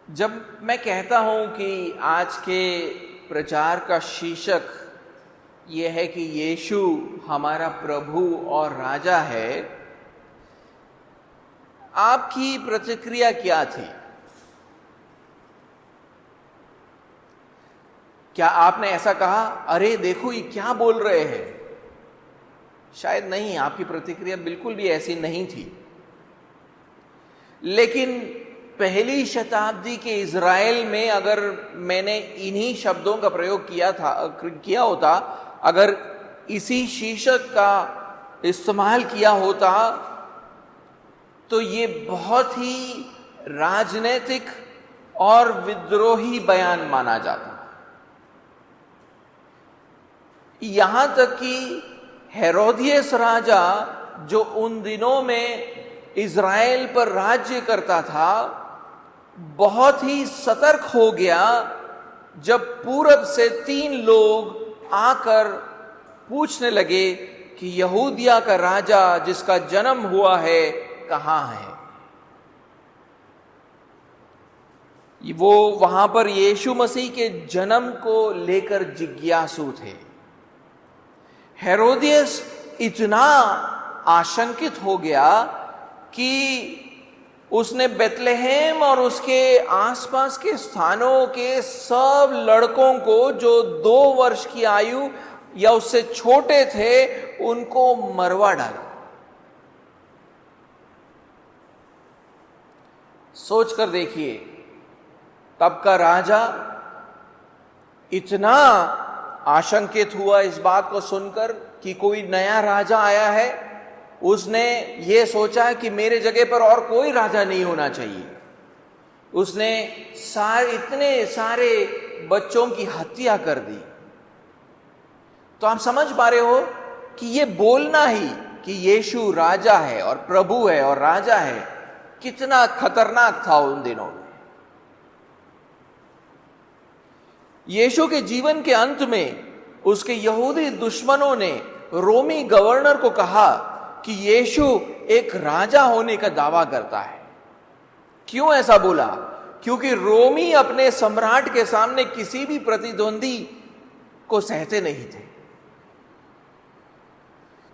जब मैं कहता हूं कि आज के प्रचार का शीर्षक ये है कि यीशु हमारा प्रभु और राजा है, आपकी प्रतिक्रिया क्या थी? क्या आपने ऐसा कहा, अरे देखो ये क्या बोल रहे हैं? शायद नहीं, आपकी प्रतिक्रिया बिल्कुल भी ऐसी नहीं थी। लेकिन पहली शताब्दी के इज़राइल में अगर मैंने इन्हीं शब्दों का प्रयोग किया होता, अगर इसी शीर्षक का इस्तेमाल किया होता, तो ये बहुत ही राजनीतिक और विद्रोही बयान माना जाता। यहां तक कि हेरोदियस राजा, जो उन दिनों में इज़राइल पर राज्य करता था, बहुत ही सतर्क हो गया जब पूरब से 3 लोग आकर पूछने लगे कि यहूदिया का राजा जिसका जन्म हुआ है कहां है। वो वहां पर यीशु मसीह के जन्म को लेकर जिज्ञासु थे। हेरोदियस इतना आशंकित हो गया कि उसने बेतलेहम और उसके आसपास के स्थानों के सब लड़कों को जो 2 वर्ष की आयु या उससे छोटे थे, उनको मरवा डाला। सोचकर देखिए, तब का राजा इतना आशंकित हुआ इस बात को सुनकर कि कोई नया राजा आया है। उसने ये सोचा कि मेरे जगह पर और कोई राजा नहीं होना चाहिए। उसने इतने सारे बच्चों की हत्या कर दी। तो आप समझ पा रहे हो कि ये बोलना ही कि यीशु राजा है और प्रभु है और राजा है, कितना खतरनाक था उन दिनों में। यीशु के जीवन के अंत में उसके यहूदी दुश्मनों ने रोमी गवर्नर को कहा कि यीशु एक राजा होने का दावा करता है। क्यों ऐसा बोला? क्योंकि रोमी अपने सम्राट के सामने किसी भी प्रतिद्वंदी को सहते नहीं थे।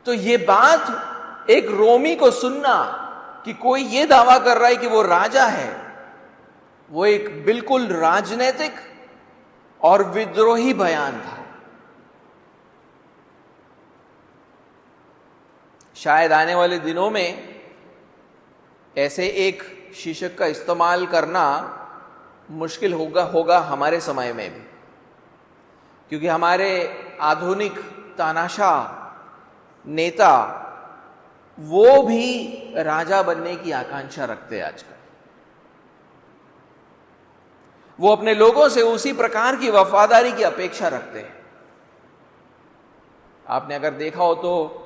तो ये बात एक रोमी को सुनना कि कोई ये दावा कर रहा है कि वो राजा है, वो एक बिल्कुल राजनीतिक और विद्रोही बयान था। शायद आने वाले दिनों में ऐसे एक शीर्षक का इस्तेमाल करना मुश्किल होगा हमारे समय में भी, क्योंकि हमारे आधुनिक तानाशाह नेता वो भी राजा बनने की आकांक्षा रखते हैं आजकल। वो अपने लोगों से उसी प्रकार की वफादारी की अपेक्षा रखते हैं। आपने अगर देखा हो तो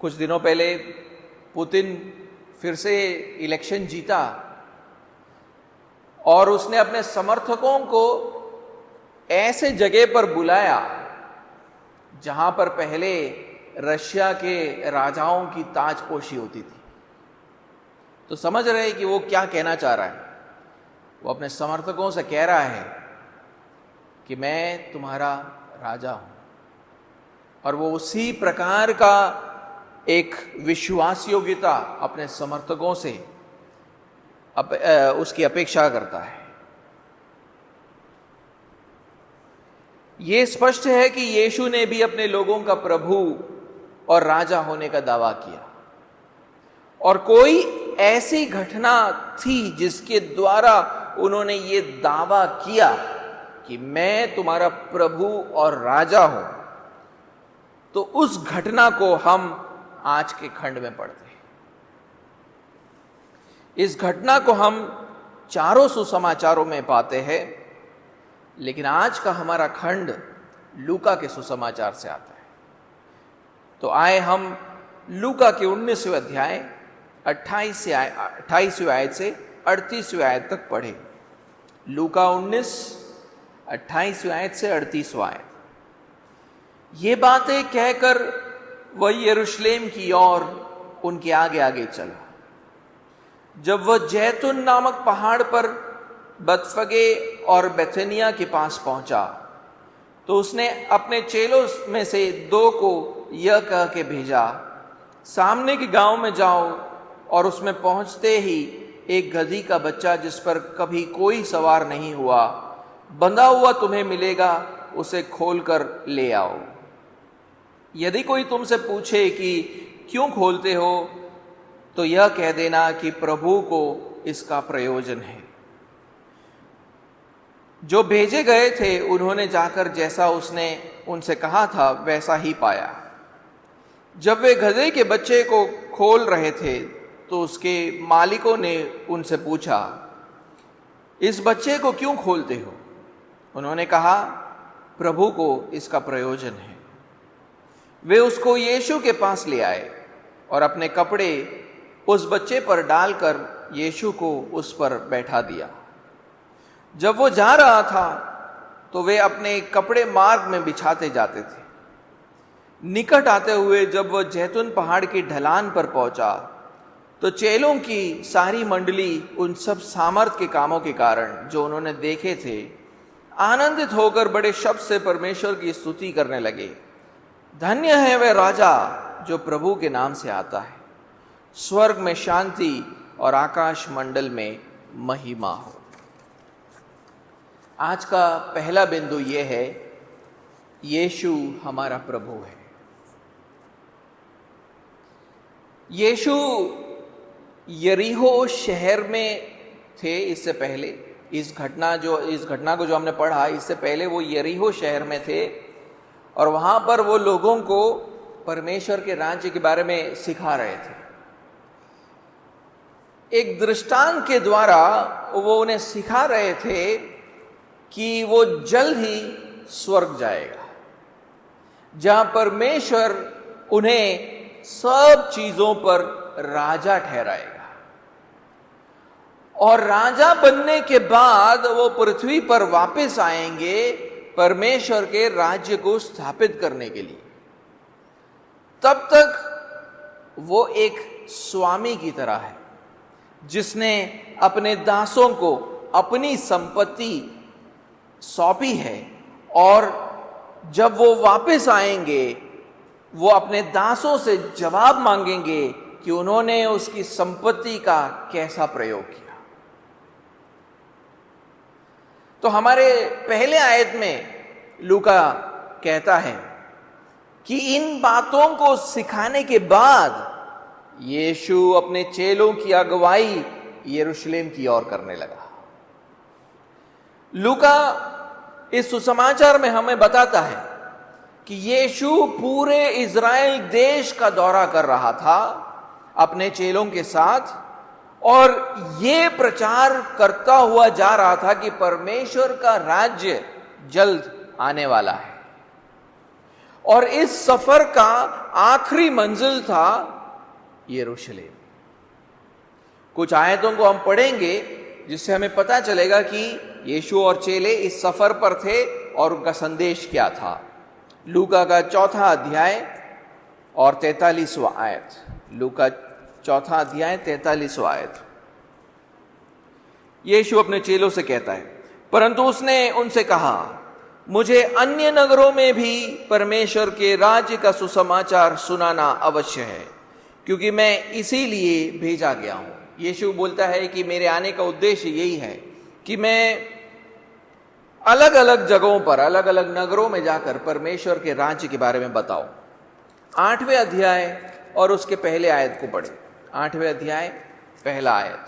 कुछ दिनों पहले पुतिन फिर से इलेक्शन जीता और उसने अपने समर्थकों को ऐसे जगह पर बुलाया जहां पर पहले रशिया के राजाओं की ताजपोशी होती थी। तो समझ रहे हैं कि वो क्या कहना चाह रहा है। वो अपने समर्थकों से कह रहा है कि मैं तुम्हारा राजा हूं, और वो उसी प्रकार का एक विश्वास योग्यता अपने समर्थकों से उसकी अपेक्षा करता है। यह स्पष्ट है कि यीशु ने भी अपने लोगों का प्रभु और राजा होने का दावा किया, और कोई ऐसी घटना थी जिसके द्वारा उन्होंने ये दावा किया कि मैं तुम्हारा प्रभु और राजा हूं। तो उस घटना को हम आज के खंड में पढ़ते हैं। इस घटना को हम चारों सुसमाचारों में पाते हैं, लेकिन आज का हमारा खंड लूका के सुसमाचार से आता है। तो आए हम लूका के 19वें अध्याय 28वें आयत से 38वें आयत तक पढ़े। लूका 19 28वें आयत से 38वां आयत। ये बातें कहकर वह यरूशलेम की ओर उनके आगे आगे चला। जब वह जैतून नामक पहाड़ पर बतफगे और बेथनिया के पास पहुंचा तो उसने अपने चेलों में से 2 को यह कह के भेजा, सामने के गांव में जाओ और उसमें पहुंचते ही एक गधी का बच्चा जिस पर कभी कोई सवार नहीं हुआ बंधा हुआ तुम्हें मिलेगा, उसे खोलकर ले आओ। यदि कोई तुमसे पूछे कि क्यों खोलते हो तो यह कह देना कि प्रभु को इसका प्रयोजन है। जो भेजे गए थे उन्होंने जाकर जैसा उसने उनसे कहा था वैसा ही पाया। जब वे गधे के बच्चे को खोल रहे थे तो उसके मालिकों ने उनसे पूछा, इस बच्चे को क्यों खोलते हो? उन्होंने कहा, प्रभु को इसका प्रयोजन है। वे उसको यीशु के पास ले आए और अपने कपड़े उस बच्चे पर डालकर यीशु को उस पर बैठा दिया। जब वो जा रहा था तो वे अपने कपड़े मार्ग में बिछाते जाते थे। निकट आते हुए जब वह जैतून पहाड़ की ढलान पर पहुंचा तो चेलों की सारी मंडली उन सब सामर्थ के कामों के कारण जो उन्होंने देखे थे आनंदित होकर बड़े शब्द से परमेश्वर की स्तुति करने लगे। धन्य है वह राजा जो प्रभु के नाम से आता है, स्वर्ग में शांति और आकाश मंडल में महिमा हो। आज का पहला बिंदु यह है, यीशु हमारा प्रभु है। यीशु यरीहो शहर में थे। इससे पहले इस घटना को जो हमने पढ़ा, इससे पहले वो यरीहो शहर में थे और वहां पर वो लोगों को परमेश्वर के राज्य के बारे में सिखा रहे थे। एक दृष्टांत के द्वारा वो उन्हें सिखा रहे थे कि वो जल्द ही स्वर्ग जाएगा, जहां परमेश्वर उन्हें सब चीजों पर राजा ठहराएगा और राजा बनने के बाद वो पृथ्वी पर वापस आएंगे परमेश्वर के राज्य को स्थापित करने के लिए। तब तक वो एक स्वामी की तरह है जिसने अपने दासों को अपनी संपत्ति सौंपी है और जब वो वापस आएंगे वो अपने दासों से जवाब मांगेंगे कि उन्होंने उसकी संपत्ति का कैसा प्रयोग किया। तो हमारे पहले आयत में लूका कहता है कि इन बातों को सिखाने के बाद यीशु अपने चेलों की अगुवाई यरूशलेम की ओर करने लगा। लूका इस सुसमाचार में हमें बताता है कि यीशु पूरे इज़राइल देश का दौरा कर रहा था अपने चेलों के साथ और ये प्रचार करता हुआ जा रहा था कि परमेश्वर का राज्य जल्द आने वाला है। और इस सफर का आखिरी मंजिल था यरूशलेम। कुछ आयतों को हम पढ़ेंगे जिससे हमें पता चलेगा कि यीशु और चेले इस सफर पर थे और उनका संदेश क्या था। लूका का 4 अध्याय और 43वां आयत। लूका 4 अध्याय 43वां आयत। यीशु अपने चेलों से कहता है, परंतु उसने उनसे कहा, मुझे अन्य नगरों में भी परमेश्वर के राज्य का सुसमाचार सुनाना अवश्य है, क्योंकि मैं इसीलिए भेजा गया हूं। यीशु बोलता है कि मेरे आने का उद्देश्य यही है कि मैं अलग अलग जगहों पर, अलग अलग नगरों में जाकर परमेश्वर के राज्य के बारे में बताऊं। 8वें अध्याय और उसके पहले आयत को पढ़े। 8वें अध्याय पहला आयत।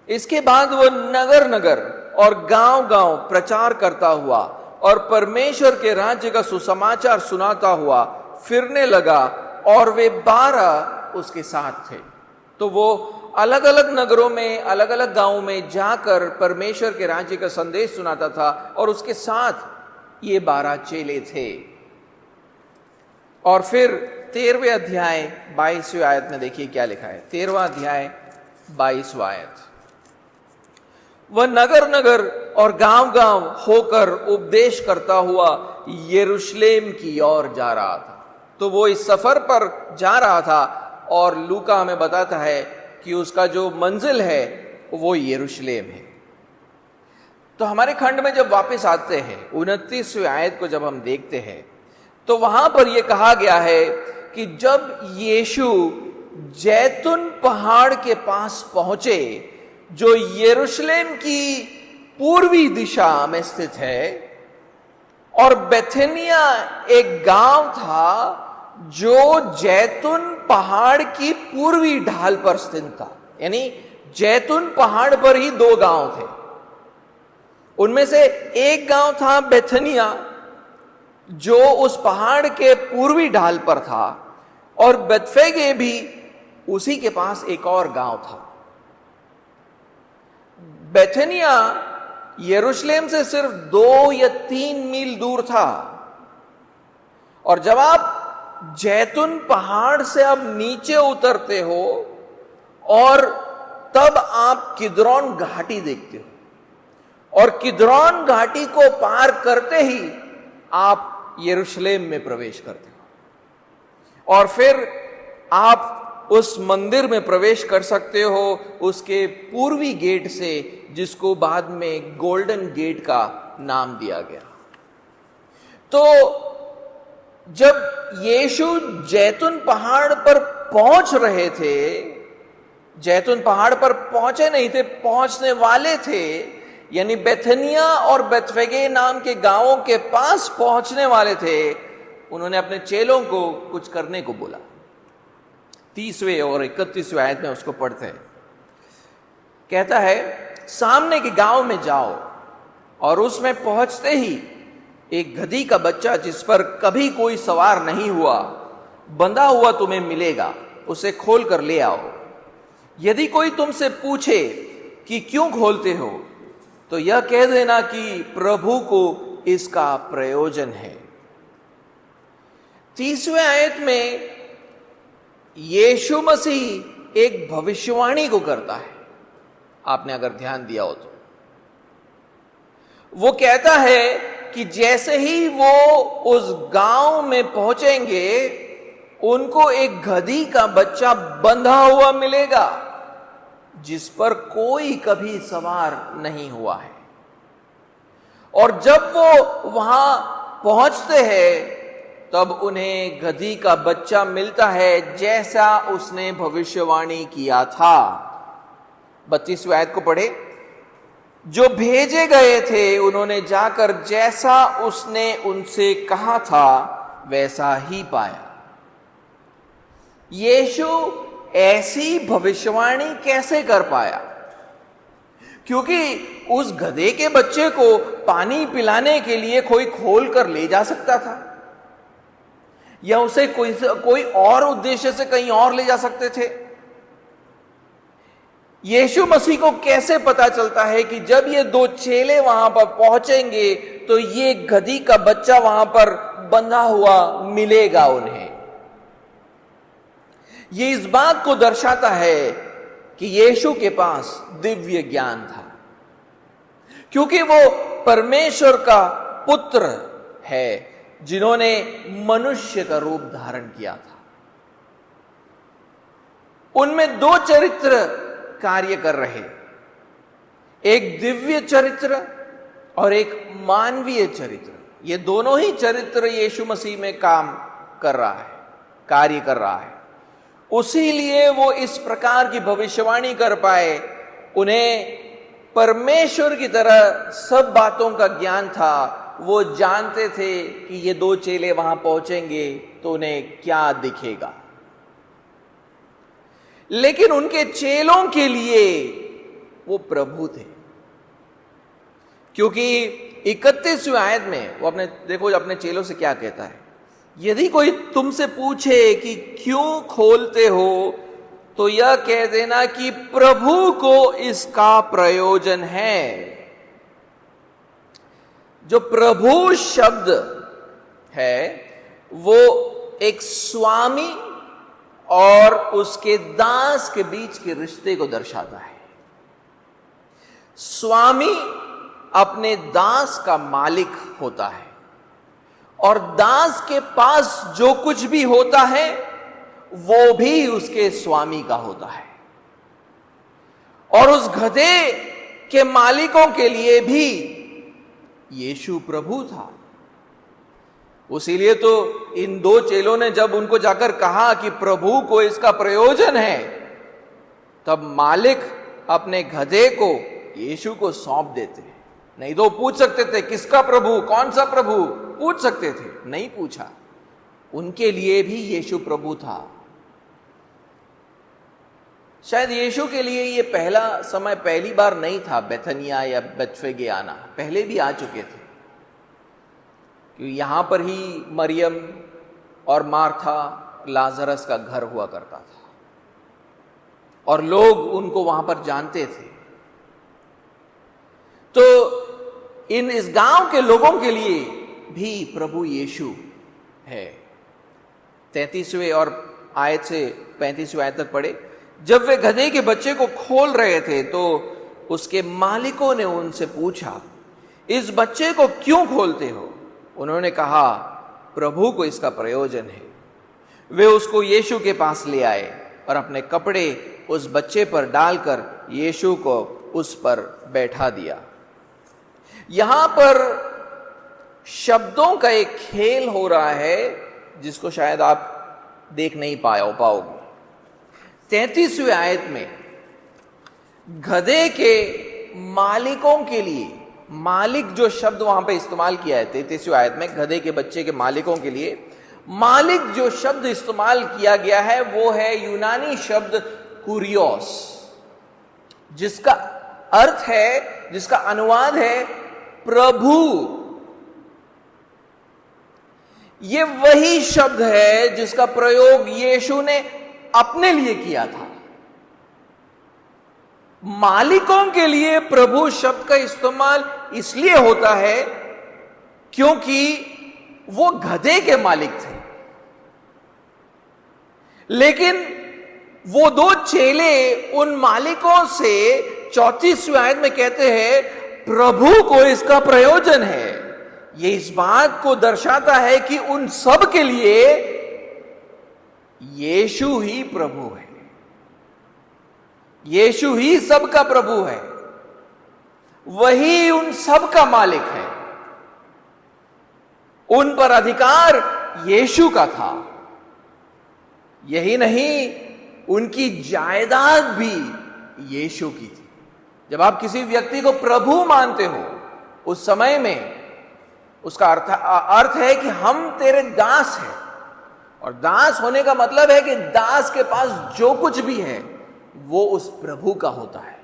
इसके बाद वो नगर नगर और गांव गांव प्रचार करता हुआ और परमेश्वर के राज्य का सुसमाचार सुनाता हुआ फिरने लगा और वे 12 उसके साथ थे। तो वो अलग अलग नगरों में, अलग अलग गांवों में जाकर परमेश्वर के राज्य का संदेश सुनाता था और उसके साथ ये 12 चेले थे। और फिर 13वें अध्याय 22वें आयत में देखिए क्या लिखा है। 13वां अध्याय 22वां आयत। वह नगर नगर और गांव गांव होकर उपदेश करता हुआ यरूशलेम की ओर जा रहा था। तो वो इस सफर पर जा रहा था और लूका हमें बताता है कि उसका जो मंजिल है वो यरूशलेम है। तो हमारे खंड में जब वापस आते हैं 29वीं आयत को जब हम देखते हैं तो वहां पर यह कहा गया है कि जब यीशु जैतून पहाड़ के पास पहुंचे जो यरूशलेम की पूर्वी दिशा में स्थित है, और बेथनिया एक गांव था जो जैतून पहाड़ की पूर्वी ढाल पर स्थित था, यानी जैतून पहाड़ पर ही दो गांव थे। उनमें से एक गांव था बेथनिया जो उस पहाड़ के पूर्वी ढाल पर था, और बेतफगे भी उसी के पास एक और गांव था। बेथनिया यरूशलेम से सिर्फ 2 या 3 मील दूर था, और जब आप जैतून पहाड़ से अब नीचे उतरते हो और तब आप किद्रोन घाटी देखते हो, और किद्रोन घाटी को पार करते ही आप यरूशलेम में प्रवेश करते हो, और फिर आप उस मंदिर में प्रवेश कर सकते हो उसके पूर्वी गेट से, जिसको बाद में गोल्डन गेट का नाम दिया गया। तो जब यीशु जैतून पहाड़ पर पहुंच रहे थे, जैतून पहाड़ पर पहुंचे नहीं थे, पहुंचने वाले थे, यानी बेथनिया और बेतफगे नाम के गांवों के पास पहुंचने वाले थे, उन्होंने अपने चेलों को कुछ करने को बोला। 30वें और 31वें आयत में उसको पढ़ते हैं। कहता है, सामने के गांव में जाओ और उसमें पहुंचते ही एक गधी का बच्चा जिस पर कभी कोई सवार नहीं हुआ बंधा हुआ तुम्हें मिलेगा, उसे खोल कर ले आओ। यदि कोई तुमसे पूछे कि क्यों खोलते हो, तो यह कह देना कि प्रभु को इसका प्रयोजन है। 30वें आयत में यीशु मसीह एक भविष्यवाणी को करता है, आपने अगर ध्यान दिया हो तो। वो कहता है कि जैसे ही वो उस गांव में पहुंचेंगे, उनको एक गधी का बच्चा बंधा हुआ मिलेगा जिस पर कोई कभी सवार नहीं हुआ है। और जब वो वहां पहुंचते हैं तब उन्हें गधी का बच्चा मिलता है जैसा उसने भविष्यवाणी किया था। 32वें आयत को पढ़े। जो भेजे गए थे उन्होंने जाकर जैसा उसने उनसे कहा था वैसा ही पाया। यीशु ऐसी भविष्यवाणी कैसे कर पाया? क्योंकि उस गधे के बच्चे को पानी पिलाने के लिए कोई खोल कर ले जा सकता था, या उसे कोई और उद्देश्य से कहीं और ले जा सकते थे। यीशु मसीह को कैसे पता चलता है कि जब ये दो चेले वहां पर पहुंचेंगे तो ये गधी का बच्चा वहां पर बंधा हुआ मिलेगा उन्हें? ये इस बात को दर्शाता है कि यीशु के पास दिव्य ज्ञान था, क्योंकि वो परमेश्वर का पुत्र है जिन्होंने मनुष्य का रूप धारण किया था। उनमें दो चरित्र कार्य कर रहे, एक दिव्य चरित्र और एक मानवीय चरित्र। ये दोनों ही चरित्र यीशु मसीह में काम कर रहा है, कार्य कर रहा है। उसी लिए वो इस प्रकार की भविष्यवाणी कर पाए। उन्हें परमेश्वर की तरह सब बातों का ज्ञान था। वो जानते थे कि ये दो चेले वहां पहुंचेंगे तो उन्हें क्या दिखेगा। लेकिन उनके चेलों के लिए वो प्रभु थे, क्योंकि 31वें आयत में वो अपने चेलों से क्या कहता है? यदि कोई तुमसे पूछे कि क्यों खोलते हो, तो यह कह देना कि प्रभु को इसका प्रयोजन है। जो प्रभु शब्द है वो एक स्वामी और उसके दास के बीच के रिश्ते को दर्शाता है। स्वामी अपने दास का मालिक होता है, और दास के पास जो कुछ भी होता है वो भी उसके स्वामी का होता है। और उस गधे के मालिकों के लिए भी यीशु प्रभु था। उसीलिए तो इन दो चेलों ने जब उनको जाकर कहा कि प्रभु को इसका प्रयोजन है, तब मालिक अपने गधे को यीशु को सौंप देते। नहीं तो पूछ सकते थे किसका प्रभु, कौन सा प्रभु, पूछ सकते थे, नहीं पूछा। उनके लिए भी यीशु प्रभु था। शायद यीशु के लिए ये पहला समय, पहली बार नहीं था बेथनिया या बेथफगे आना, पहले भी आ चुके थे। क्योंकि यहां पर ही मरियम और मार्था लाजरस का घर हुआ करता था और लोग उनको वहां पर जानते थे। तो इस गांव के लोगों के लिए भी प्रभु यीशु है। 33वें और आयत से 35वें आयत तक पढ़े। जब वे गधे के बच्चे को खोल रहे थे तो उसके मालिकों ने उनसे पूछा, इस बच्चे को क्यों खोलते हो? उन्होंने कहा, प्रभु को इसका प्रयोजन है। वे उसको यीशु के पास ले आए और अपने कपड़े उस बच्चे पर डालकर यीशु को उस पर बैठा दिया। यहां पर शब्दों का एक खेल हो रहा है जिसको शायद आप देख नहीं पाओगे। 33वें आयत में गधे के मालिकों के लिए, मालिक जो शब्द वहां पे इस्तेमाल किया है 33वें आयत में, गधे के बच्चे के मालिकों के लिए मालिक जो शब्द इस्तेमाल किया गया है वो है यूनानी शब्द कुरियोस, जिसका अर्थ है, जिसका अनुवाद है प्रभु। ये वही शब्द है जिसका प्रयोग यीशु ने अपने लिए किया था। मालिकों के लिए प्रभु शब्द का इस्तेमाल इसलिए होता है क्योंकि वो गधे के मालिक थे। लेकिन वो दो चेले उन मालिकों से 34वें आयत में कहते हैं प्रभु को इसका प्रयोजन है। ये इस बात को दर्शाता है कि उन सब के लिए यीशु ही प्रभु है, यीशु ही सबका प्रभु है, वही उन सब का मालिक है। उन पर अधिकार यीशु का था। यही नहीं, उनकी जायदाद भी यीशु की थी। जब आप किसी व्यक्ति को प्रभु मानते हो उस समय में उसका अर्थ है कि हम तेरे दास हैं, और दास होने का मतलब है कि दास के पास जो कुछ भी है वो उस प्रभु का होता है।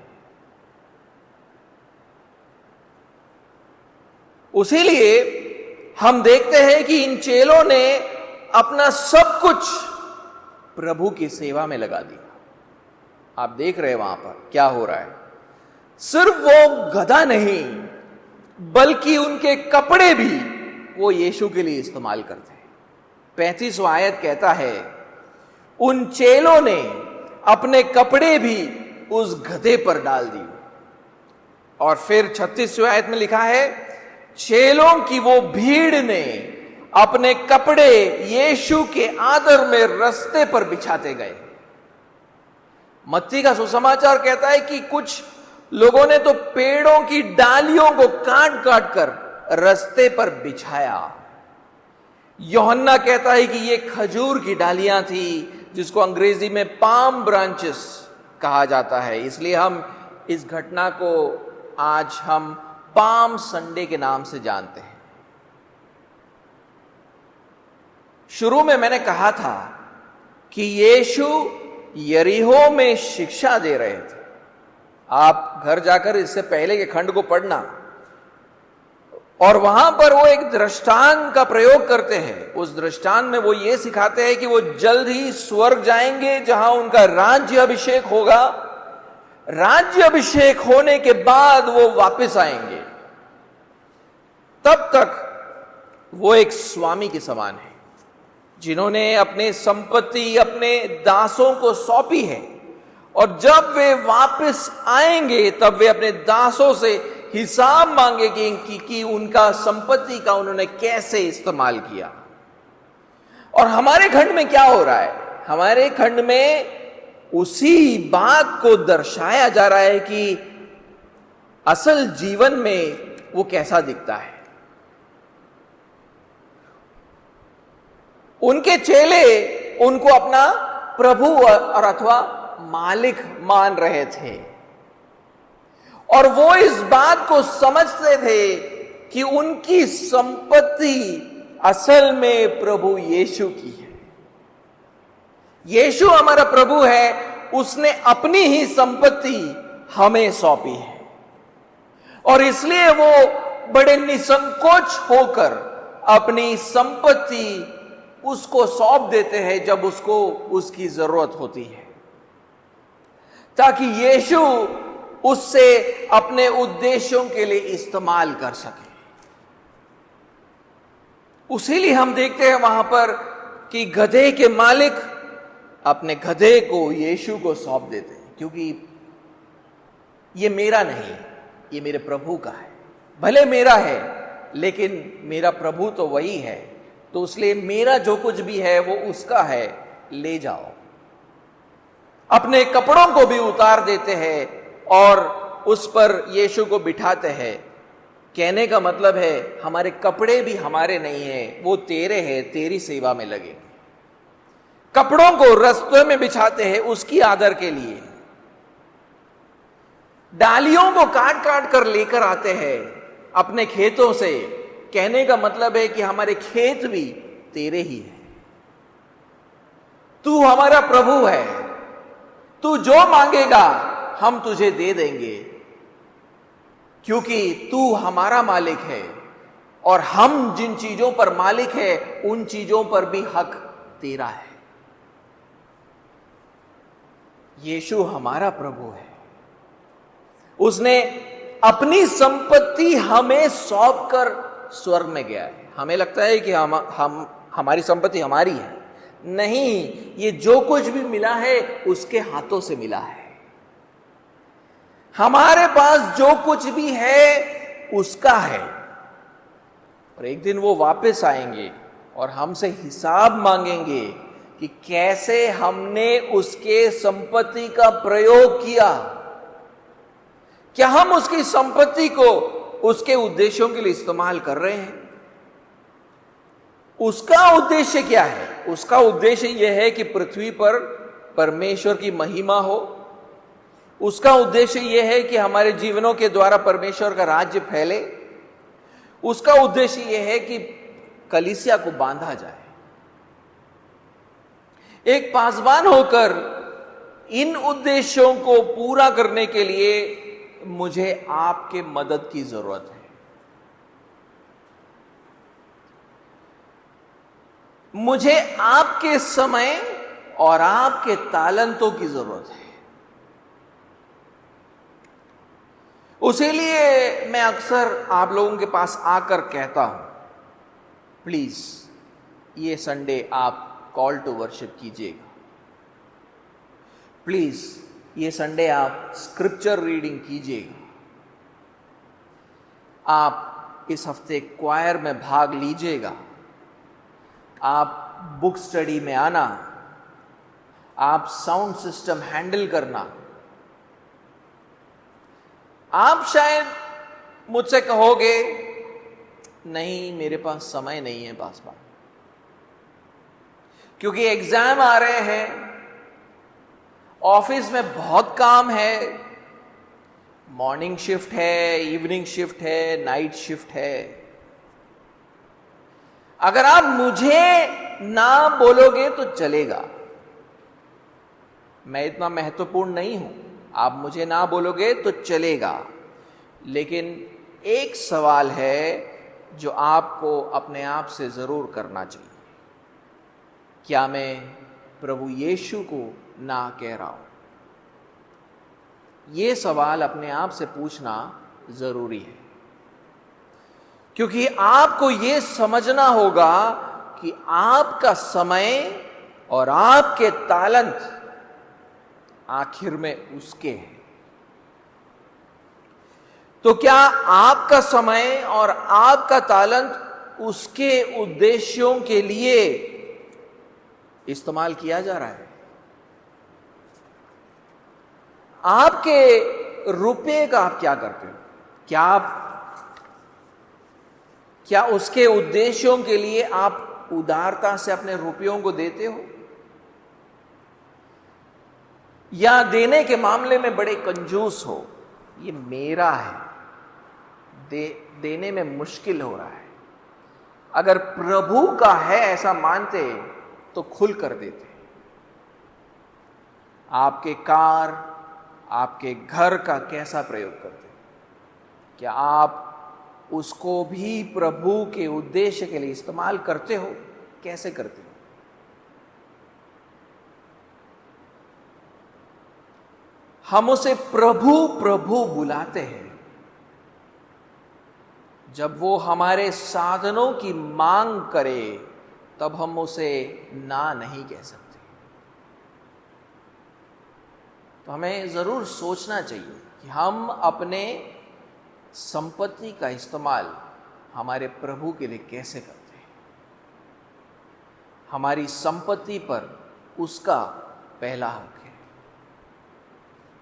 उसीलिए हम देखते हैं कि इन चेलों ने अपना सब कुछ प्रभु की सेवा में लगा दिया। आप देख रहे हैं वहां पर क्या हो रहा है। सिर्फ वो गधा नहीं बल्कि उनके कपड़े भी वो यीशु के लिए इस्तेमाल करते हैं। 35वां आयत कहता है, उन चेलों ने अपने कपड़े भी उस गधे पर डाल दिए। और फिर 36वें आयत में लिखा है, चेलों की वो भीड़ ने अपने कपड़े यीशु के आदर में रास्ते पर बिछाते गए। मत्ती का सुसमाचार कहता है कि कुछ लोगों ने तो पेड़ों की डालियों को काट काट कर रास्ते पर बिछाया। यूहन्ना कहता है कि ये खजूर की डालियां थी, जिसको अंग्रेजी में पाम ब्रांचेस कहा जाता है। इसलिए हम इस घटना को आज हम पाम संडे के नाम से जानते हैं। शुरू में मैंने कहा था कि यीशु यरीहो में शिक्षा दे रहे थे। आप घर जाकर इससे पहले के खंड को पढ़ना, और वहां पर वो एक दृष्टांत का प्रयोग करते हैं। उस दृष्टांत में वो ये सिखाते हैं कि वो जल्द ही स्वर्ग जाएंगे जहां उनका राज्य अभिषेक होगा। राज्य अभिषेक होने के बाद वो वापस आएंगे। तब तक वो एक स्वामी के समान है जिन्होंने अपने संपत्ति अपने दासों को सौंपी है, और जब वे वापस आएंगे तब वे अपने दासों से हिसाब मांगेंगे कि उनका संपत्ति का उन्होंने कैसे इस्तेमाल किया। और हमारे खंड में क्या हो रहा है? हमारे खंड में उसी बात को दर्शाया जा रहा है कि असल जीवन में वो कैसा दिखता है। उनके चेले उनको अपना प्रभु और अथवा मालिक मान रहे थे और वो इस बात को समझते थे कि उनकी संपत्ति असल में प्रभु यीशु की है। यीशु हमारा प्रभु है, उसने अपनी ही संपत्ति हमें सौंपी है और इसलिए वो बड़े निसंकोच होकर अपनी संपत्ति उसको सौंप देते हैं जब उसको उसकी जरूरत होती है, ताकि यीशु उससे अपने उद्देश्यों के लिए इस्तेमाल कर सके। उसीलिए हम देखते हैं वहां पर कि गधे के मालिक अपने गधे को यीशु को सौंप देते हैं, क्योंकि ये मेरा नहीं, ये मेरे प्रभु का है। भले मेरा है लेकिन मेरा प्रभु तो वही है, तो इसलिए मेरा जो कुछ भी है वो उसका है, ले जाओ। अपने कपड़ों को भी उतार देते हैं और उस पर यीशु को बिठाते हैं। कहने का मतलब है हमारे कपड़े भी हमारे नहीं हैं, वो तेरे हैं, तेरी सेवा में लगे। कपड़ों को रास्ते में बिछाते हैं उसकी आदर के लिए। डालियों को काट काट कर लेकर आते हैं अपने खेतों से। कहने का मतलब है कि हमारे खेत भी तेरे ही है। तू हमारा प्रभु है, तू जो मांगेगा हम तुझे दे देंगे, क्योंकि तू हमारा मालिक है और हम जिन चीजों पर मालिक है उन चीजों पर भी हक तेरा है। यीशु हमारा प्रभु है, उसने अपनी संपत्ति हमें सौंप कर स्वर्ग में गया है। हमें लगता है कि हमारी संपत्ति हमारी है, नहीं, ये जो कुछ भी मिला है उसके हाथों से मिला है। हमारे पास जो कुछ भी है उसका है और एक दिन वो वापस आएंगे और हमसे हिसाब मांगेंगे कि कैसे हमने उसके संपत्ति का प्रयोग किया। क्या हम उसकी संपत्ति को उसके उद्देश्यों के लिए इस्तेमाल कर रहे हैं? उसका उद्देश्य क्या है? उसका उद्देश्य यह है कि पृथ्वी पर परमेश्वर की महिमा हो। उसका उद्देश्य यह है कि हमारे जीवनों के द्वारा परमेश्वर का राज्य फैले। उसका उद्देश्य यह है कि कलीसिया को बांधा जाए। एक पासवान होकर इन उद्देश्यों को पूरा करने के लिए मुझे आपके मदद की जरूरत है। मुझे आपके समय और आपके तालंतों की जरूरत है। उसीलिए मैं अक्सर आप लोगों के पास आकर कहता हूं, प्लीज ये संडे आप कॉल टू वर्शिप कीजिएगा। प्लीज ये संडे आप स्क्रिप्चर रीडिंग कीजिएगा। आप इस हफ्ते क्वायर में भाग लीजिएगा। आप बुक स्टडी में आना। आप साउंड सिस्टम हैंडल करना। आप शायद मुझसे कहोगे, नहीं मेरे पास समय नहीं है पासवान, क्योंकि एग्जाम आ रहे हैं, ऑफिस में बहुत काम है, मॉर्निंग शिफ्ट है, इवनिंग शिफ्ट है, नाइट शिफ्ट है। अगर आप मुझे ना बोलोगे तो चलेगा, मैं इतना महत्वपूर्ण नहीं हूं। आप मुझे ना बोलोगे तो चलेगा, लेकिन एक सवाल है जो आपको अपने आप से जरूर करना चाहिए। क्या मैं प्रभु यीशु को ना कह रहा हूं? यह सवाल अपने आप से पूछना जरूरी है, क्योंकि आपको यह समझना होगा कि आपका समय और आपके तालंत आखिर में उसके हैं। तो क्या आपका समय और आपका तालंत उसके उद्देश्यों के लिए इस्तेमाल किया जा रहा है? आपके रुपये का आप क्या करते हो? क्या आप क्या उसके उद्देश्यों के लिए आप उदारता से अपने रुपयों को देते हो, या देने के मामले में बड़े कंजूस हो? ये मेरा है, देने में मुश्किल हो रहा है। अगर प्रभु का है ऐसा मानते तो खुल कर देते। आपके कार, आपके घर का कैसा प्रयोग करते? क्या आप उसको भी प्रभु के उद्देश्य के लिए इस्तेमाल करते हो? कैसे करते हो? हम उसे प्रभु प्रभु बुलाते हैं जब वो हमारे साधनों की मांग करे, तब हम उसे ना नहीं कह सकते। तो हमें जरूर सोचना चाहिए कि हम अपने संपत्ति का इस्तेमाल हमारे प्रभु के लिए कैसे करते हैं। हमारी संपत्ति पर उसका पहला हक है।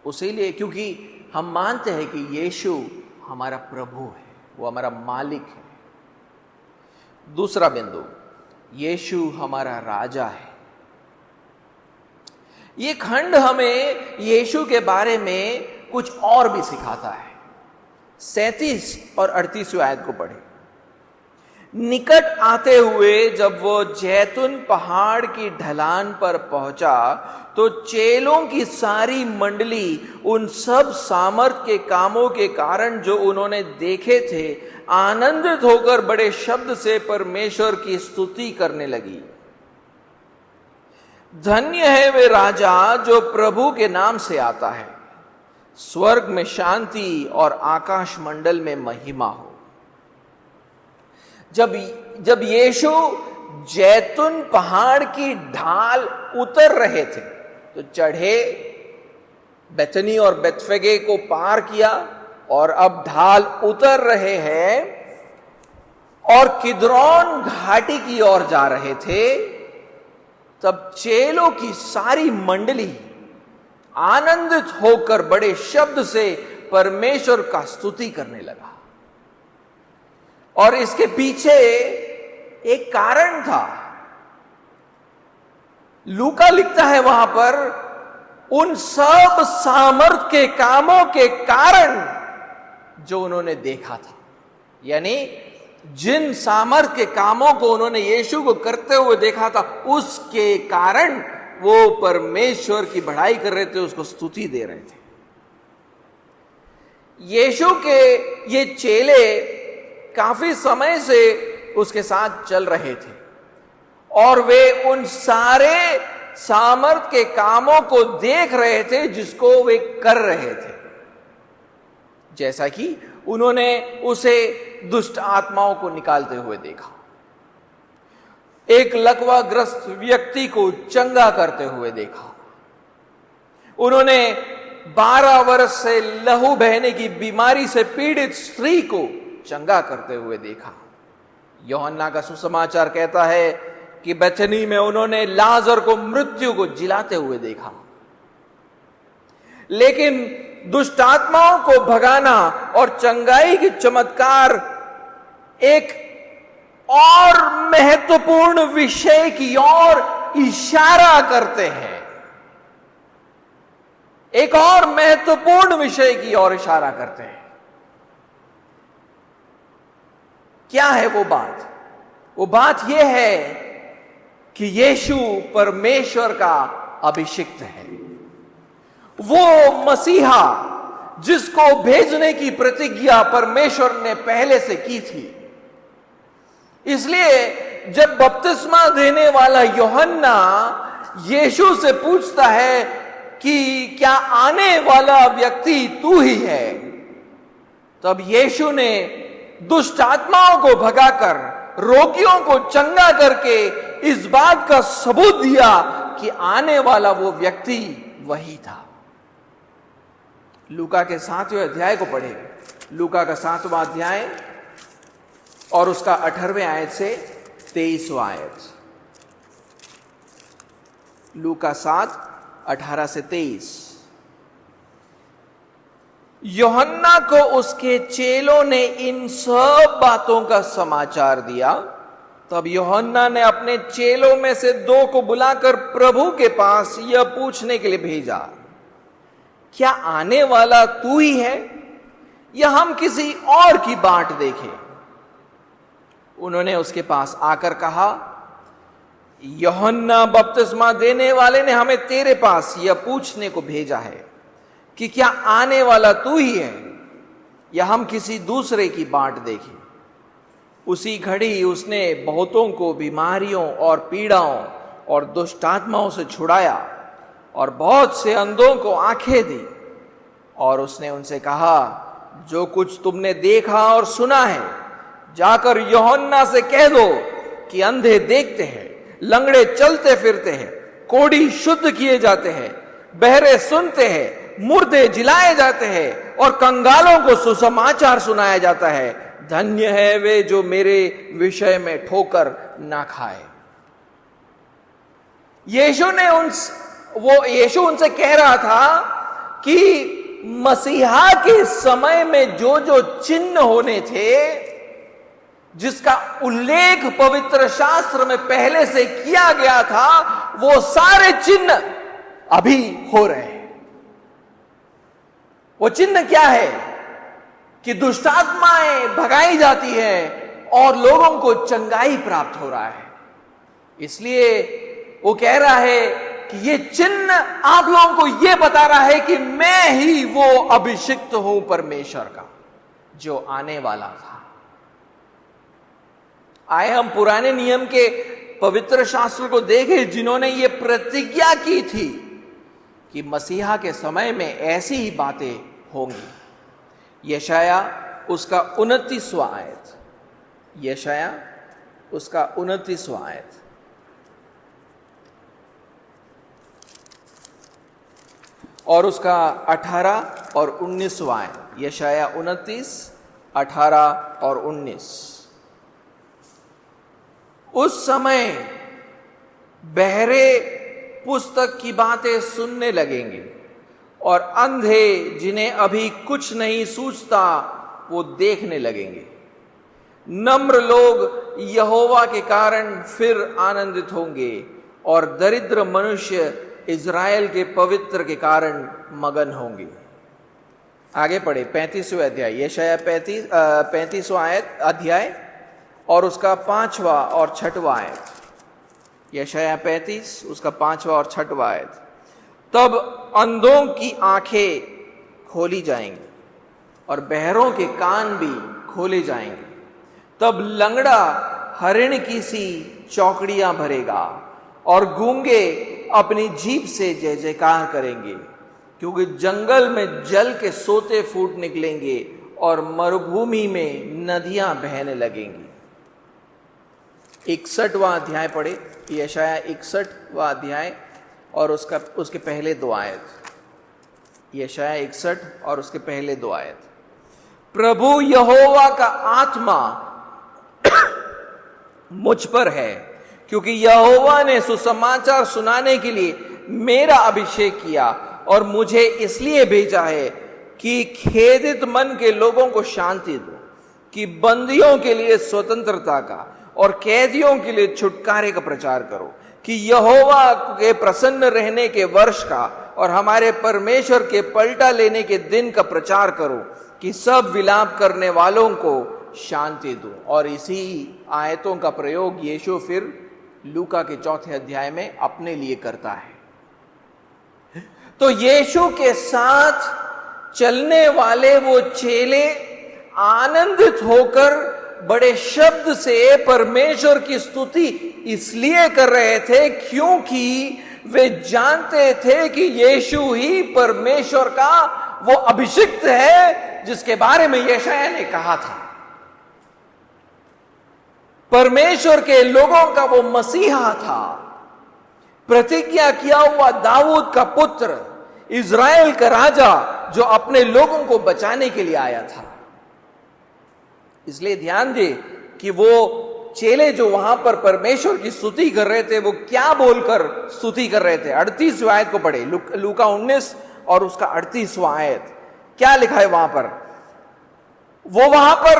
उसीलिए क्योंकि हम मानते हैं कि यीशु हमारा प्रभु है, वो हमारा मालिक है। दूसरा बिंदु, यीशु हमारा राजा है। ये खंड हमें यीशु के बारे में कुछ और भी सिखाता है। 37 और 38 आयत को पढ़े। निकट आते हुए जब वो जैतून पहाड़ की ढलान पर पहुंचा तो चेलों की सारी मंडली उन सब सामर्थ के कामों के कारण जो उन्होंने देखे थे आनंदित होकर बड़े शब्द से परमेश्वर की स्तुति करने लगी। धन्य है वे राजा जो प्रभु के नाम से आता है, स्वर्ग में शांति और आकाश मंडल में महिमा हो। जब यीशु जैतून पहाड़ की ढाल उतर रहे थे तो चढ़े, बेथनी और बेतफगे को पार किया और अब ढाल उतर रहे हैं और किद्रोन घाटी की ओर जा रहे थे, तब चेलों की सारी मंडली आनंदित होकर बड़े शब्द से परमेश्वर का स्तुति करने लगा। और इसके पीछे एक कारण था। लूका लिखता है वहां पर, उन सब सामर्थ के कामों के कारण जो उन्होंने देखा था। यानी जिन सामर्थ के कामों को उन्होंने यीशु को करते हुए देखा था, उसके कारण वो परमेश्वर की बढ़ाई कर रहे थे, उसको स्तुति दे रहे थे। यीशु के ये चेले काफी समय से उसके साथ चल रहे थे और वे उन सारे सामर्थ के कामों को देख रहे थे जिसको वे कर रहे थे। जैसा कि उन्होंने उसे दुष्ट आत्माओं को निकालते हुए देखा, एक लकवाग्रस्त व्यक्ति को चंगा करते हुए देखा, उन्होंने 12 वर्ष से लहू बहने की बीमारी से पीड़ित स्त्री को चंगा करते हुए देखा। यूहन्ना का सुसमाचार कहता है कि बेथनी में उन्होंने लाजर को मृत्यु को जिलाते हुए देखा। लेकिन दुष्ट आत्माओं को भगाना और चंगाई के चमत्कार एक और महत्वपूर्ण विषय की ओर इशारा करते हैं। एक और महत्वपूर्ण विषय की ओर इशारा करते हैं। क्या है वो बात? वो बात यह है कि यीशु परमेश्वर का अभिषिक्त है। वो मसीहा जिसको भेजने की प्रतिज्ञा परमेश्वर ने पहले से की थी। इसलिए जब बपतिस्मा देने वाला यूहन्ना यीशु से पूछता है कि क्या आने वाला व्यक्ति तू ही है, तब यीशु ने दुष्ट आत्माओं को भगाकर, रोगियों को चंगा करके इस बात का सबूत दिया कि आने वाला वो व्यक्ति वही था। लूका के 7वें अध्याय को पढ़े। लूका का 7वां अध्याय और उसका 18वें आयत से 23वां आयत। लूका 7, 18 से 23। यूहन्ना को उसके चेलों ने इन सब बातों का समाचार दिया। तब यूहन्ना ने अपने चेलों में से 2 को बुलाकर प्रभु के पास यह पूछने के लिए भेजा, क्या आने वाला तू ही है या हम किसी और की बाट देखें? उन्होंने उसके पास आकर कहा, यूहन्ना बपतिस्मा देने वाले ने हमें तेरे पास यह पूछने को भेजा है कि क्या आने वाला तू ही है या हम किसी दूसरे की बाट देखें। उसी घड़ी उसने बहुतों को बीमारियों और पीड़ाओं और दुष्ट आत्माओं से छुड़ाया और बहुत से अंधों को आंखें दी। और उसने उनसे कहा, जो कुछ तुमने देखा और सुना है जाकर यूहन्ना से कह दो कि अंधे देखते हैं, लंगड़े चलते फिरते हैं, कोढ़ी शुद्ध किए जाते हैं, बहरे सुनते हैं, मुर्दे जिलाए जाते हैं और कंगालों को सुसमाचार सुनाया जाता है। धन्य है वे जो मेरे विषय में ठोकर ना खाए। यीशु उनसे कह रहा था कि मसीहा के समय में जो जो चिन्ह होने थे, जिसका उल्लेख पवित्र शास्त्र में पहले से किया गया था, वो सारे चिन्ह अभी हो रहे हैं। वो चिन्ह क्या है कि दुष्टात्माएं भगाई जाती है और लोगों को चंगाई प्राप्त हो रहा है। इसलिए वो कह रहा है कि ये चिन्ह आप लोगों को ये बता रहा है कि मैं ही वो अभिषिक्त हूं परमेश्वर का जो आने वाला था। आए हम पुराने नियम के पवित्र शास्त्र को देखें जिन्होंने ये प्रतिज्ञा की थी कि मसीहा के समय में ऐसी ही बातें होंगी। यशाया उसका 29वां आयत, यशाया उसका 29वां आयत। और उसका 18 और 19वां आयत। यशाया 29, 18 और 19। उस समय बहरे पुस्तक की बातें सुनने लगेंगे और अंधे जिन्हें अभी कुछ नहीं सूझता वो देखने लगेंगे। नम्र लोग यहोवा के कारण फिर आनंदित होंगे और दरिद्र मनुष्य इज़राइल के पवित्र के कारण मगन होंगे। आगे पढ़े 35वें अध्याय, यशाया 35वां अध्याय और उसका 5वां और 6वां आयत। यशाया 35 उसका 5वां और 6वां आयत। तब अंधों की आंखें खोली जाएंगी और बहरों के कान भी खोले जाएंगे। तब लंगड़ा हरिण की सी चौकड़ियां भरेगा और गूंगे अपनी जीभ से जय जयकार करेंगे, क्योंकि जंगल में जल के सोते फूट निकलेंगे और मरुभूमि में नदियां बहने लगेंगी। 61वां अध्याय पढ़े, यशाया 61वां अध्याय और उसके पहले 2 आयत। यशाया 61 और उसके पहले 2 आयत। प्रभु यहोवा का आत्मा मुझ पर है, क्योंकि यहोवा ने सुसमाचार सुनाने के लिए मेरा अभिषेक किया और मुझे इसलिए भेजा है कि खेदित मन के लोगों को शांति दो, कि बंदियों के लिए स्वतंत्रता का और कैदियों के लिए छुटकारे का प्रचार करो, कि यहोवा के प्रसन्न रहने के वर्ष का और हमारे परमेश्वर के पलटा लेने के दिन का प्रचार करो, कि सब विलाप करने वालों को शांति दो। और इसी आयतों का प्रयोग यीशु फिर लूका के 4 अध्याय में अपने लिए करता है। तो यीशु के साथ चलने वाले वो चेले आनंदित होकर बड़े शब्द से परमेश्वर की स्तुति इसलिए कर रहे थे क्योंकि वे जानते थे कि यीशु ही परमेश्वर का वो अभिषिक्त है जिसके बारे में यशाया ने कहा था। परमेश्वर के लोगों का वो मसीहा था, प्रतिज्ञा किया हुआ दाऊद का पुत्र, इज़राइल का राजा जो अपने लोगों को बचाने के लिए आया था। इसलिए ध्यान दे कि वो चेले जो वहां पर परमेश्वर की स्तुति कर रहे थे वो क्या बोलकर स्तुति कर रहे थे। 38वां आयत को पढ़े, लूका 19 और उसका 38वां आयत। क्या लिखा है वहां पर? वो वहां पर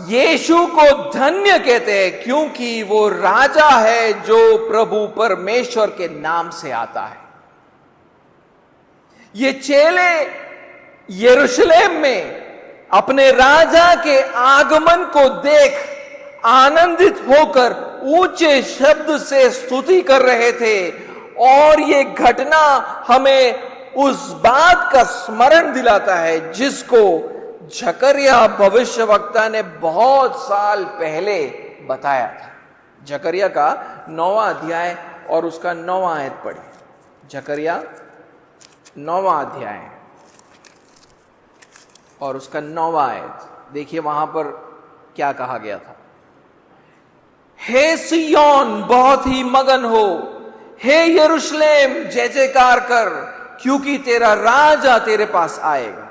यीशु को धन्य कहते हैं क्योंकि वो राजा है जो प्रभु परमेश्वर के नाम से आता है। ये चेले यरूशलेम में अपने राजा के आगमन को देख आनंदित होकर ऊंचे शब्द से स्तुति कर रहे थे, और ये घटना हमें उस बात का स्मरण दिलाता है जिसको जकरिया भविष्यवक्ता ने बहुत साल पहले बताया था। जकरिया का 9वां अध्याय और उसका 9वां आयत पढ़े। जकरिया 9वां अध्याय और उसका 9वां आयत देखिए, वहां पर क्या कहा गया था। हे सिय्योन बहुत ही मगन हो, हे यरूशलेम जय जयकार कर, क्योंकि तेरा राजा तेरे पास आएगा।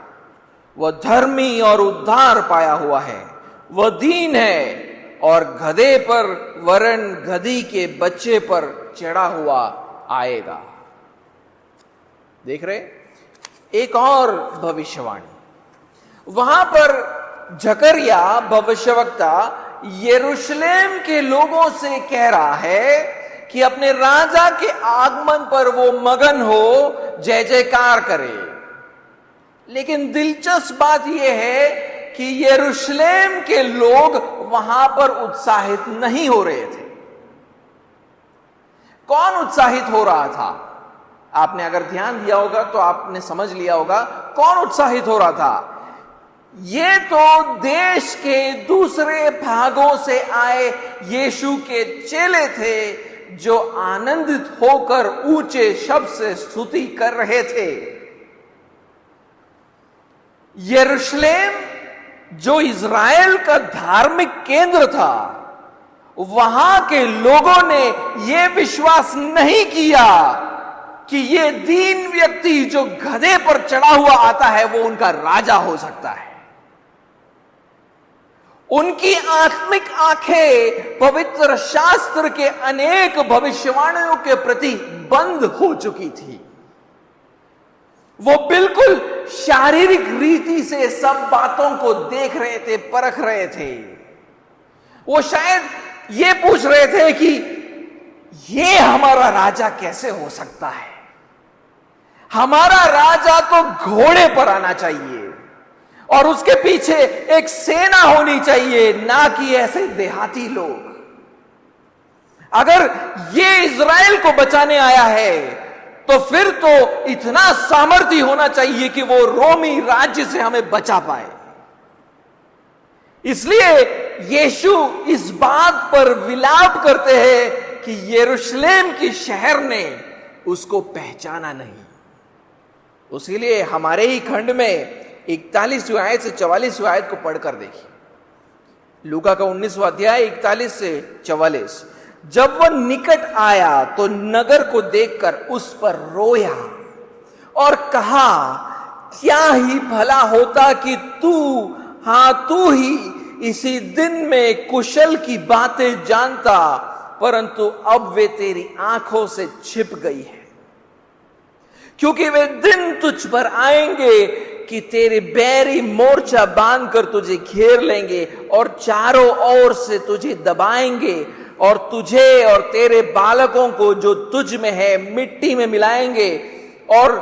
वह धर्मी और उद्धार पाया हुआ है, वह दीन है और गधे पर वरन गधी के बच्चे पर चढ़ा हुआ आएगा। देख रहे, एक और भविष्यवाणी वहां पर जकरिया भविष्यवक्ता यरूशलेम के लोगों से कह रहा है कि अपने राजा के आगमन पर वो मगन हो, जय जयकार करे। लेकिन दिलचस्प बात यह है कि यरूशलेम के लोग वहां पर उत्साहित नहीं हो रहे थे। कौन उत्साहित हो रहा था? आपने अगर ध्यान दिया होगा तो आपने समझ लिया होगा कौन उत्साहित हो रहा था। ये तो देश के दूसरे भागों से आए यीशु के चेले थे जो आनंदित होकर ऊंचे शब्द से स्तुति कर रहे थे। यरूशलेम जो इज़राइल का धार्मिक केंद्र था, वहां के लोगों ने यह विश्वास नहीं किया कि यह दीन व्यक्ति जो गधे पर चढ़ा हुआ आता है वो उनका राजा हो सकता है। उनकी आत्मिक आंखें पवित्र शास्त्र के अनेक भविष्यवाणियों के प्रति बंद हो चुकी थी। वो बिल्कुल शारीरिक रीति से सब बातों को देख रहे थे, परख रहे थे। वो शायद ये पूछ रहे थे कि ये हमारा राजा कैसे हो सकता है? हमारा राजा तो घोड़े पर आना चाहिए और उसके पीछे एक सेना होनी चाहिए, ना कि ऐसे देहाती लोग। अगर ये इज़राइल को बचाने आया है तो फिर तो इतना सामर्थ्य होना चाहिए कि वो रोमी राज्य से हमें बचा पाए। इसलिए यीशु इस बात पर विलाप करते हैं कि यरूशलेम की शहर ने उसको पहचाना नहीं। उसीलिए हमारे ही खंड में 41 आयत से 44 आयत को पढ़कर देखिए। लूका का 19वां अध्याय 41 से 44। जब वह निकट आया तो नगर को देखकर उस पर रोया और कहा, क्या ही भला होता कि तू ही इसी दिन में कुशल की बातें जानता, परंतु अब वे तेरी आंखों से छिप गई है। क्योंकि वे दिन तुझ पर आएंगे कि तेरे बैरी मोर्चा बांधकर तुझे घेर लेंगे और चारों ओर से तुझे दबाएंगे और तुझे और तेरे बालकों को जो तुझ में है मिट्टी में मिलाएंगे और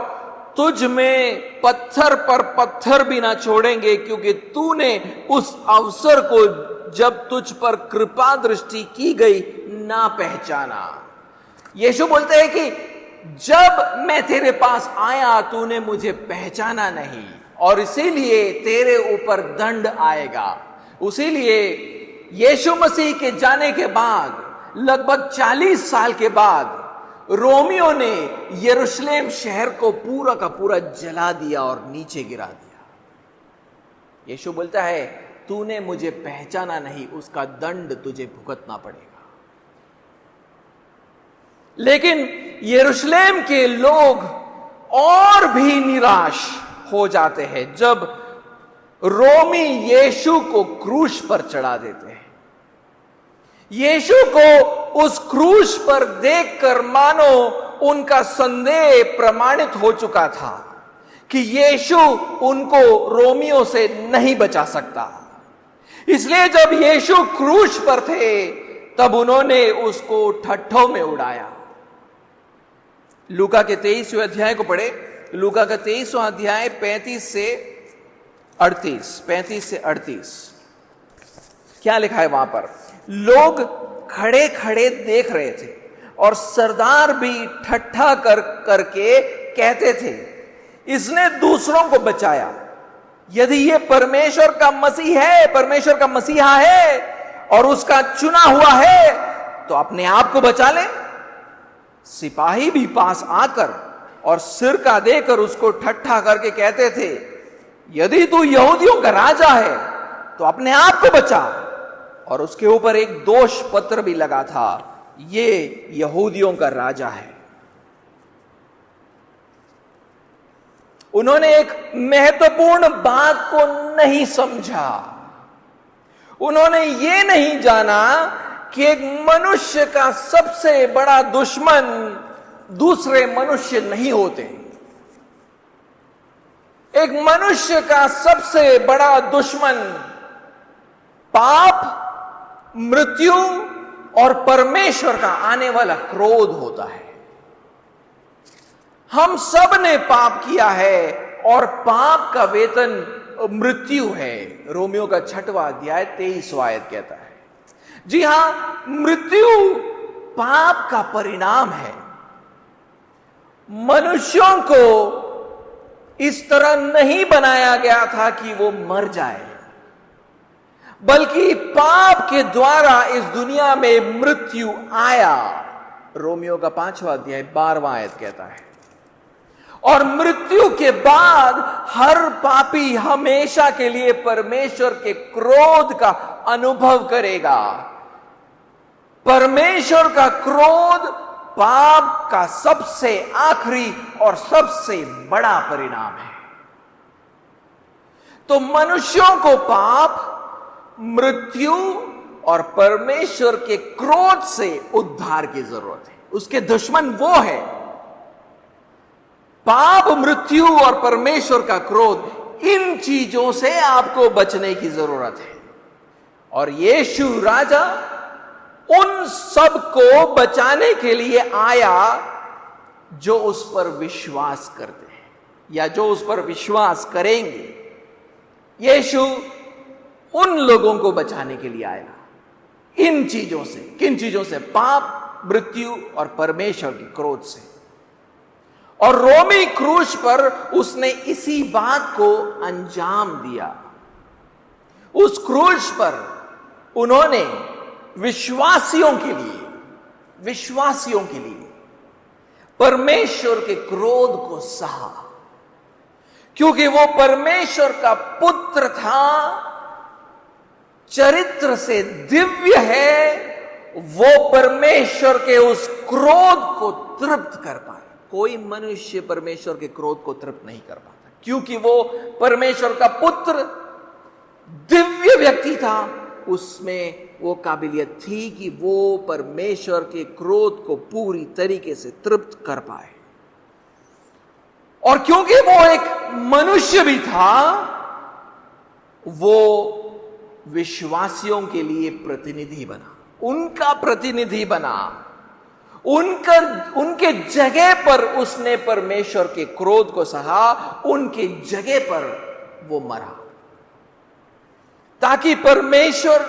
तुझ में पत्थर पर पत्थर भी ना छोड़ेंगे, क्योंकि तूने उस अवसर को जब तुझ पर कृपा दृष्टि की गई ना पहचाना। यीशु बोलते हैं कि जब मैं तेरे पास आया तूने मुझे पहचाना नहीं और इसीलिए तेरे ऊपर दंड आएगा। उसीलिए यीशु मसीह के जाने के बाद लगभग 40 साल के बाद रोमियों ने यरूशलेम शहर को पूरा का पूरा जला दिया और नीचे गिरा दिया। यीशु बोलता है, तूने मुझे पहचाना नहीं, उसका दंड तुझे भुगतना पड़ेगा। लेकिन यरूशलेम के लोग और भी निराश हो जाते हैं जब रोमी यीशु को क्रूस पर चढ़ा देते हैं। यीशु को उस क्रूस पर देखकर मानो उनका संदेह प्रमाणित हो चुका था कि यीशु उनको रोमियों से नहीं बचा सकता। इसलिए जब यीशु क्रूस पर थे तब उन्होंने उसको ठट्ठों में उड़ाया। लूका के 23वें अध्याय को पढ़े। लूका का 23वां अध्याय 35 से 38 क्या लिखा है वहां पर? लोग खड़े खड़े देख रहे थे और सरदार भी ठट्ठा करके कहते थे, इसने दूसरों को बचाया। यदि ये परमेश्वर का मसीह है, परमेश्वर का मसीहा है और उसका चुना हुआ है, तो अपने आप को बचा ले। सिपाही भी पास आकर और सिर का देकर उसको ठट्ठा करके कहते थे, यदि तू यहूदियों का राजा है तो अपने आप को बचा। और उसके ऊपर एक दोष पत्र भी लगा था, ये यहूदियों का राजा है। उन्होंने एक महत्वपूर्ण बात को नहीं समझा। उन्होंने ये नहीं जाना कि एक मनुष्य का सबसे बड़ा दुश्मन दूसरे मनुष्य नहीं होते। एक मनुष्य का सबसे बड़ा दुश्मन पाप, मृत्यु और परमेश्वर का आने वाला क्रोध होता है। हम सब ने पाप किया है और पाप का वेतन मृत्यु है। रोमियो का 6वां अध्याय 23वां आयत कहता है। जी हां, मृत्यु पाप का परिणाम है। मनुष्यों को इस तरह नहीं बनाया गया था कि वो मर जाए, बल्कि पाप के द्वारा इस दुनिया में मृत्यु आया। रोमियो का 5वां अध्याय 12वां आयत कहता है। और मृत्यु के बाद हर पापी हमेशा के लिए परमेश्वर के क्रोध का अनुभव करेगा। परमेश्वर का क्रोध पाप का सबसे आखिरी और सबसे बड़ा परिणाम है। तो मनुष्यों को पाप, मृत्यु और परमेश्वर के क्रोध से उद्धार की जरूरत है। उसके दुश्मन वो है। पाप, मृत्यु और परमेश्वर का क्रोध, इन चीजों से आपको बचने की जरूरत है। और यीशु राजा उन सब को बचाने के लिए आया जो उस पर विश्वास करते हैं या जो उस पर विश्वास करेंगे। यीशु उन लोगों को बचाने के लिए आया इन चीजों से। किन चीजों से? पाप, मृत्यु और परमेश्वर के क्रोध से। और रोमी क्रूस पर उसने इसी बात को अंजाम दिया। उस क्रूस पर उन्होंने विश्वासियों के लिए परमेश्वर के क्रोध को सहा, क्योंकि वो परमेश्वर का पुत्र था, चरित्र से दिव्य है। वो परमेश्वर के उस क्रोध को तृप्त कर पाए। कोई मनुष्य परमेश्वर के क्रोध को तृप्त नहीं कर पाता, क्योंकि वो परमेश्वर का पुत्र दिव्य व्यक्ति था। उसमें वो काबिलियत थी कि वो परमेश्वर के क्रोध को पूरी तरीके से तृप्त कर पाए। और क्योंकि वो एक मनुष्य भी था, वो विश्वासियों के लिए प्रतिनिधि बना, उनका प्रतिनिधि बना। उनके जगह पर उसने परमेश्वर के क्रोध को सहा, उनके जगह पर वो मरा, ताकि परमेश्वर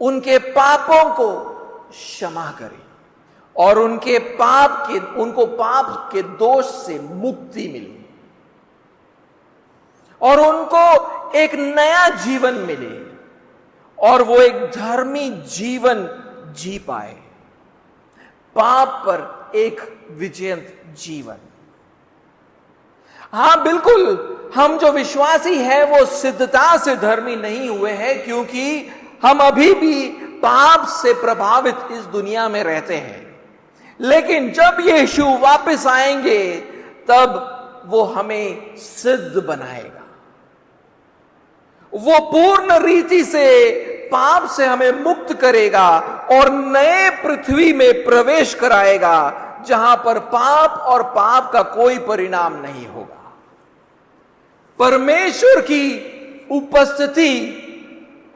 उनके पापों को क्षमा करे और उनको पाप के दोष से मुक्ति मिले और उनको एक नया जीवन मिले और वो एक धर्मी जीवन जी पाए, पाप पर एक विजयंत जीवन। हां, बिल्कुल, हम जो विश्वासी हैं वो सिद्धता से धर्मी नहीं हुए हैं, क्योंकि हम अभी भी पाप से प्रभावित इस दुनिया में रहते हैं। लेकिन जब यीशु वापस आएंगे तब वो हमें सिद्ध बनाएगा। वो पूर्ण रीति से पाप से हमें मुक्त करेगा और नए पृथ्वी में प्रवेश कराएगा, जहां पर पाप और पाप का कोई परिणाम नहीं होगा। परमेश्वर की उपस्थिति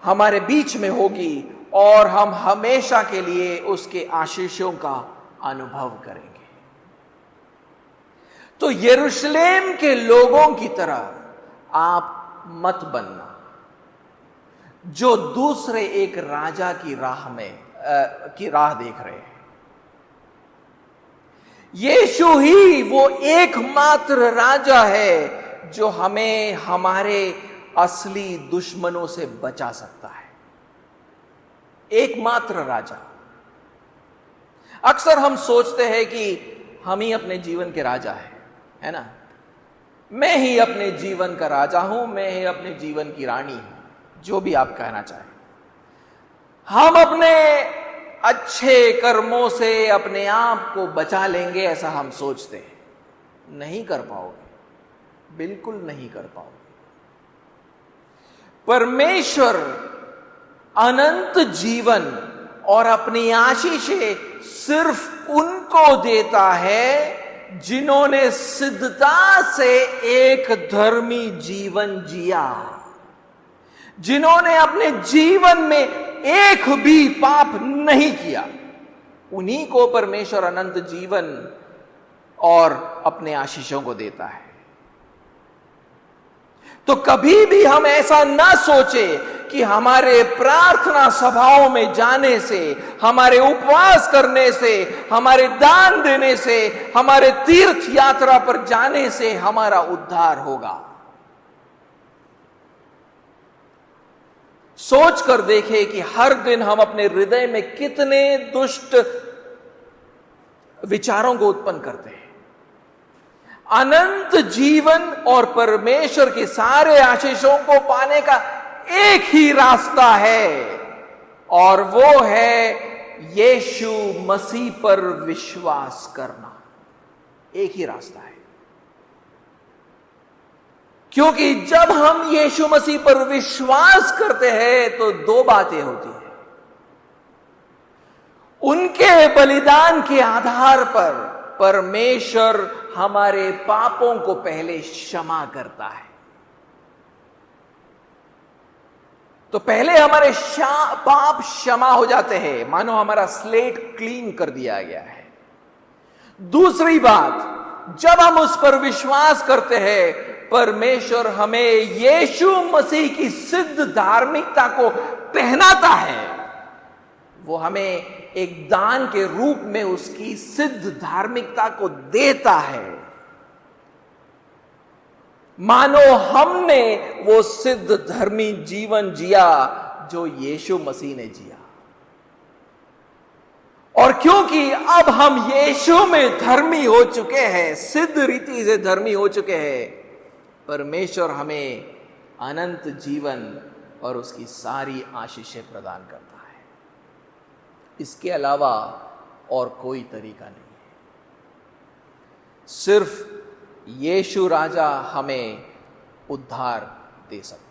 हमारे बीच में होगी और हम हमेशा के लिए उसके आशीषों का अनुभव करेंगे। तो यरूशलेम के लोगों की तरह आप मत बनना जो दूसरे एक राजा की राह देख रहे हैं। यीशु ही वो एकमात्र राजा है जो हमें हमारे असली दुश्मनों से बचा सकता है। एकमात्र राजा। अक्सर हम सोचते हैं कि हम ही अपने जीवन के राजा हैं, है ना? मैं ही अपने जीवन का राजा हूं, मैं ही अपने जीवन की रानी हूं, जो भी आप कहना चाहें। हम अपने अच्छे कर्मों से अपने आप को बचा लेंगे, ऐसा हम सोचते हैं। नहीं कर पाओगे, बिल्कुल नहीं कर पाओगे। परमेश्वर अनंत जीवन और अपनी आशीषें सिर्फ उनको देता है जिन्होंने सिद्धता से एक धर्मी जीवन जिया, जिन्होंने अपने जीवन में एक भी पाप नहीं किया। उन्हीं को परमेश्वर अनंत जीवन और अपने आशीषों को देता है। तो कभी भी हम ऐसा ना सोचे कि हमारे प्रार्थना सभाओं में जाने से, हमारे उपवास करने से, हमारे दान देने से, हमारे तीर्थ यात्रा पर जाने से हमारा उद्धार होगा। सोच कर देखें कि हर दिन हम अपने हृदय में कितने दुष्ट विचारों को उत्पन्न करते हैं। अनंत जीवन और परमेश्वर के सारे आशीषों को पाने का एक ही रास्ता है, और वो है यीशु मसीह पर विश्वास करना। एक ही रास्ता है। क्योंकि जब हम यीशु मसीह पर विश्वास करते हैं तो दो बातें होती हैं। उनके बलिदान के आधार पर परमेश्वर हमारे पापों को पहले क्षमा करता है। तो पहले हमारे पाप क्षमा हो जाते हैं, मानो हमारा स्लेट क्लीन कर दिया गया है। दूसरी बात, जब हम उस पर विश्वास करते हैं, परमेश्वर हमें यीशु मसीह की सिद्ध धार्मिकता को पहनाता है। वो हमें एक दान के रूप में उसकी सिद्ध धार्मिकता को देता है, मानो हमने वो सिद्ध धर्मी जीवन जिया जो यीशु मसीह ने जिया। और क्योंकि अब हम यीशु में धर्मी हो चुके हैं, सिद्ध रीति से धर्मी हो चुके हैं, परमेश्वर हमें अनंत जीवन और उसकी सारी आशीषें प्रदान करता है। इसके अलावा और कोई तरीका नहीं है। सिर्फ यीशु राजा हमें उद्धार दे सकता है।